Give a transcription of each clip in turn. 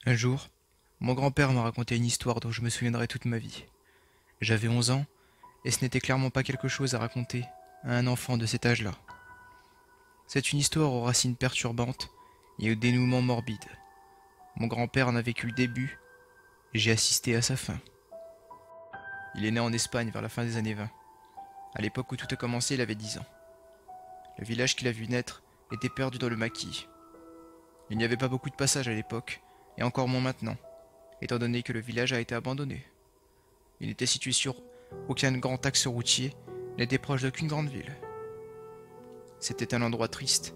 Un jour, mon grand-père m'a raconté une histoire dont je me souviendrai toute ma vie. J'avais 11 ans, et ce n'était clairement pas quelque chose à raconter à un enfant de cet âge-là. C'est une histoire aux racines perturbantes et au dénouement morbide. Mon grand-père en a vécu le début, et j'ai assisté à sa fin. Il est né en Espagne vers la fin des années 20. À l'époque où tout a commencé, il avait 10 ans. Le village qu'il a vu naître était perdu dans le maquis. Il n'y avait pas beaucoup de passages à l'époque, et encore moins maintenant, étant donné que le village a été abandonné. Il n'était situé sur aucun grand axe routier, n'était proche d'aucune grande ville. C'était un endroit triste,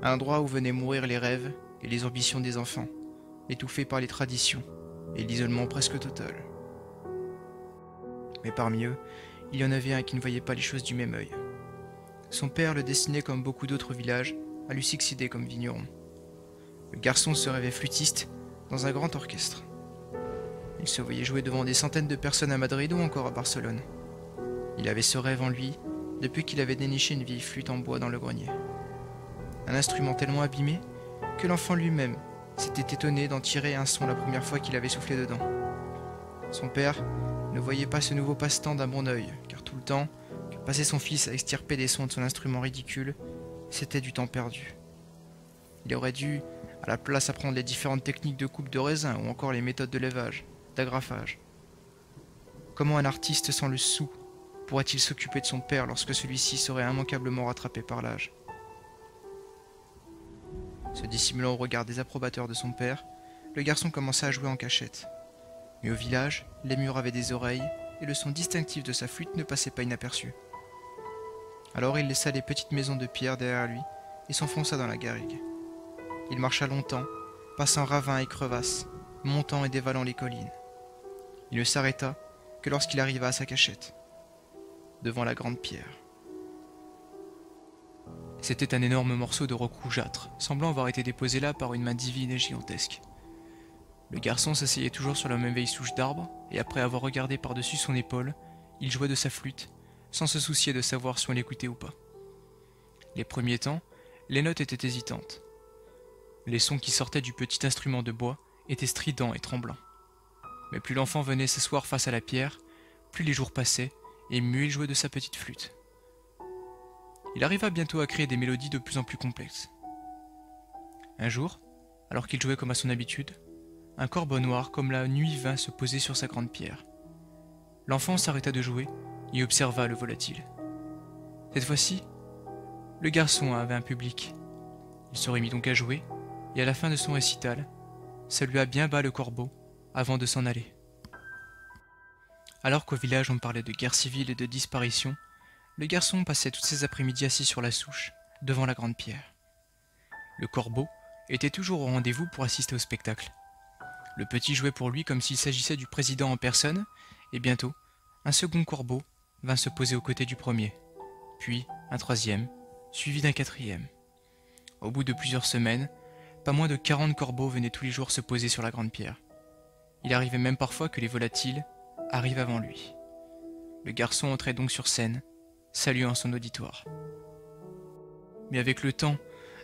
un endroit où venaient mourir les rêves et les ambitions des enfants, étouffés par les traditions et l'isolement presque total. Mais parmi eux, il y en avait un qui ne voyait pas les choses du même œil. Son père le destinait comme beaucoup d'autres villages à lui succéder comme vigneron. Le garçon se rêvait flûtiste dans un grand orchestre. Il se voyait jouer devant des centaines de personnes à Madrid ou encore à Barcelone. Il avait ce rêve en lui depuis qu'il avait déniché une vieille flûte en bois dans le grenier. Un instrument tellement abîmé que l'enfant lui-même s'était étonné d'en tirer un son la première fois qu'il avait soufflé dedans. Son père ne voyait pas ce nouveau passe-temps d'un bon œil, car tout le temps que passait son fils à extirper des sons de son instrument ridicule, c'était du temps perdu. Il aurait dû, à la place, apprendre les différentes techniques de coupe de raisin ou encore les méthodes de levage, d'agrafage. Comment un artiste sans le sou pourrait-il s'occuper de son père lorsque celui-ci serait immanquablement rattrapé par l'âge? Se dissimulant au regard désapprobateur de son père, le garçon commença à jouer en cachette. Mais au village, les murs avaient des oreilles et le son distinctif de sa flûte ne passait pas inaperçu. Alors il laissa les petites maisons de pierre derrière lui et s'enfonça dans la garrigue. Il marcha longtemps, passant ravins et crevasses, montant et dévalant les collines. Il ne s'arrêta que lorsqu'il arriva à sa cachette, devant la grande pierre. C'était un énorme morceau de roc rougeâtre, semblant avoir été déposé là par une main divine et gigantesque. Le garçon s'asseyait toujours sur la même vieille souche d'arbre, et après avoir regardé par-dessus son épaule, il jouait de sa flûte, sans se soucier de savoir si on l'écoutait ou pas. Les premiers temps, les notes étaient hésitantes. Les sons qui sortaient du petit instrument de bois étaient stridents et tremblants. Mais plus l'enfant venait s'asseoir face à la pierre, plus les jours passaient, et mieux il jouait de sa petite flûte. Il arriva bientôt à créer des mélodies de plus en plus complexes. Un jour, alors qu'il jouait comme à son habitude, un corbeau noir comme la nuit vint se poser sur sa grande pierre. L'enfant s'arrêta de jouer et observa le volatile. Cette fois-ci, le garçon avait un public. Il se remit donc à jouer, et à la fin de son récital, salua bien bas le corbeau avant de s'en aller. Alors qu'au village on parlait de guerre civile et de disparition, le garçon passait toutes ses après-midi assis sur la souche, devant la grande pierre. Le corbeau était toujours au rendez-vous pour assister au spectacle. Le petit jouait pour lui comme s'il s'agissait du président en personne, et bientôt, un second corbeau vint se poser aux côtés du premier, puis un troisième, suivi d'un quatrième. Au bout de plusieurs semaines, pas moins de 40 corbeaux venaient tous les jours se poser sur la grande pierre. Il arrivait même parfois que les volatiles arrivent avant lui. Le garçon entrait donc sur scène, saluant son auditoire. Mais avec le temps,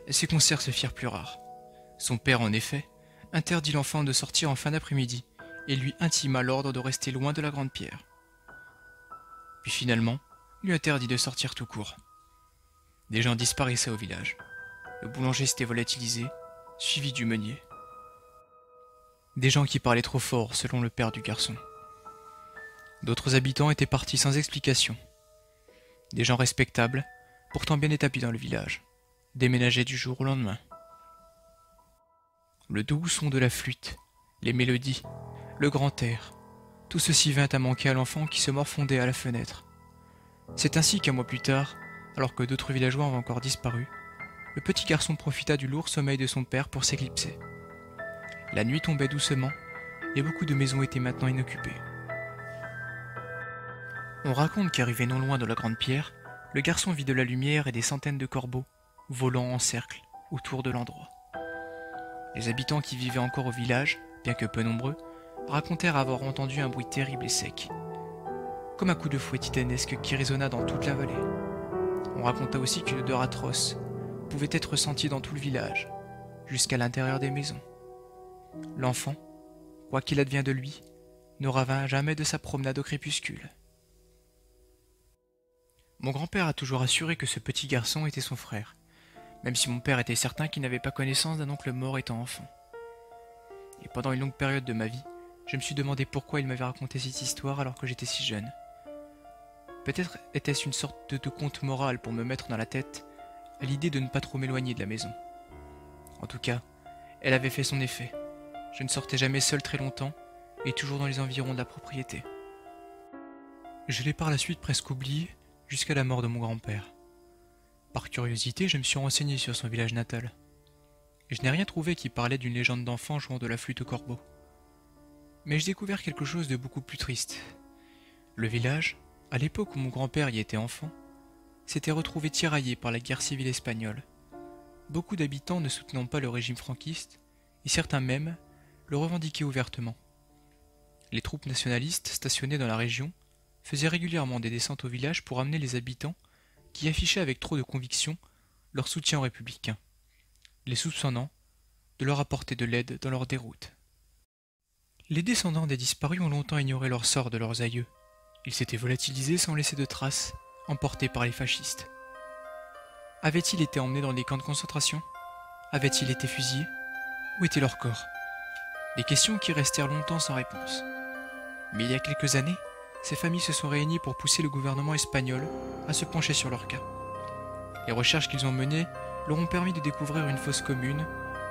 ces concerts se firent plus rares. Son père, en effet, interdit l'enfant de sortir en fin d'après-midi et lui intima l'ordre de rester loin de la grande pierre. Puis finalement, lui interdit de sortir tout court. Des gens disparaissaient au village. Le boulanger s'était volatilisé, suivi du meunier. Des gens qui parlaient trop fort, selon le père du garçon. D'autres habitants étaient partis sans explication. Des gens respectables, pourtant bien établis dans le village, déménageaient du jour au lendemain. Le doux son de la flûte, les mélodies, le grand air, tout ceci vint à manquer à l'enfant qui se morfondait à la fenêtre. C'est ainsi qu'un mois plus tard, alors que d'autres villageois avaient encore disparu, le petit garçon profita du lourd sommeil de son père pour s'éclipser. La nuit tombait doucement, et beaucoup de maisons étaient maintenant inoccupées. On raconte qu'arrivé non loin de la grande pierre, le garçon vit de la lumière et des centaines de corbeaux volant en cercle autour de l'endroit. Les habitants qui vivaient encore au village, bien que peu nombreux, racontèrent avoir entendu un bruit terrible et sec, comme un coup de fouet titanesque qui résonna dans toute la vallée. On raconta aussi qu'une odeur atroce pouvait être sentie dans tout le village, jusqu'à l'intérieur des maisons. L'enfant, quoi qu'il advient de lui, ne revint jamais de sa promenade au crépuscule. Mon grand-père a toujours assuré que ce petit garçon était son frère, même si mon père était certain qu'il n'avait pas connaissance d'un oncle mort étant enfant. Et pendant une longue période de ma vie, je me suis demandé pourquoi il m'avait raconté cette histoire alors que j'étais si jeune. Peut-être était-ce une sorte de conte moral pour me mettre dans la tête à l'idée de ne pas trop m'éloigner de la maison. En tout cas, elle avait fait son effet. Je ne sortais jamais seul très longtemps, et toujours dans les environs de la propriété. Je l'ai par la suite presque oublié, jusqu'à la mort de mon grand-père. Par curiosité, je me suis renseigné sur son village natal. Et je n'ai rien trouvé qui parlait d'une légende d'enfant jouant de la flûte au corbeau. Mais j'ai découvert quelque chose de beaucoup plus triste. Le village, à l'époque où mon grand-père y était enfant, s'était retrouvé tiraillé par la guerre civile espagnole. Beaucoup d'habitants ne soutenant pas le régime franquiste, et certains même le revendiquaient ouvertement. Les troupes nationalistes stationnées dans la région faisaient régulièrement des descentes au village pour amener les habitants qui affichaient avec trop de conviction leur soutien aux républicains, les soupçonnant de leur apporter de l'aide dans leur déroute. Les descendants des disparus ont longtemps ignoré leur sort de leurs aïeux. Ils s'étaient volatilisés sans laisser de traces, emportés par les fascistes. Avaient-ils été emmenés dans des camps de concentration? Avaient-ils été fusillés? Où étaient leurs corps? Des questions qui restèrent longtemps sans réponse. Mais il y a quelques années, ces familles se sont réunies pour pousser le gouvernement espagnol à se pencher sur leur cas. Les recherches qu'ils ont menées leur ont permis de découvrir une fosse commune,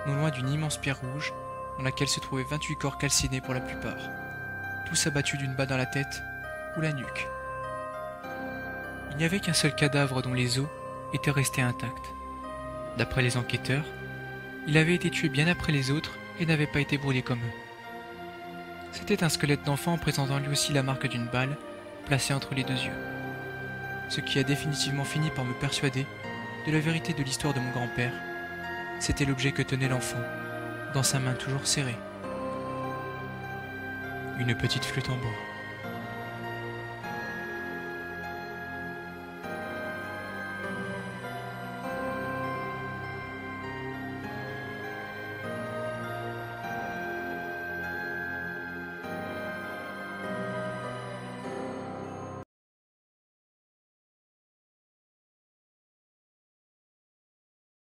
non loin d'une immense pierre rouge, dans laquelle se trouvaient 28 corps calcinés pour la plupart, tous abattus d'une balle dans la tête ou la nuque. Il n'y avait qu'un seul cadavre dont les os étaient restés intacts. D'après les enquêteurs, il avait été tué bien après les autres et n'avait pas été brûlé comme eux. C'était un squelette d'enfant présentant lui aussi la marque d'une balle placée entre les deux yeux. Ce qui a définitivement fini par me persuader de la vérité de l'histoire de mon grand-père. C'était l'objet que tenait l'enfant, dans sa main toujours serrée. Une petite flûte en bois.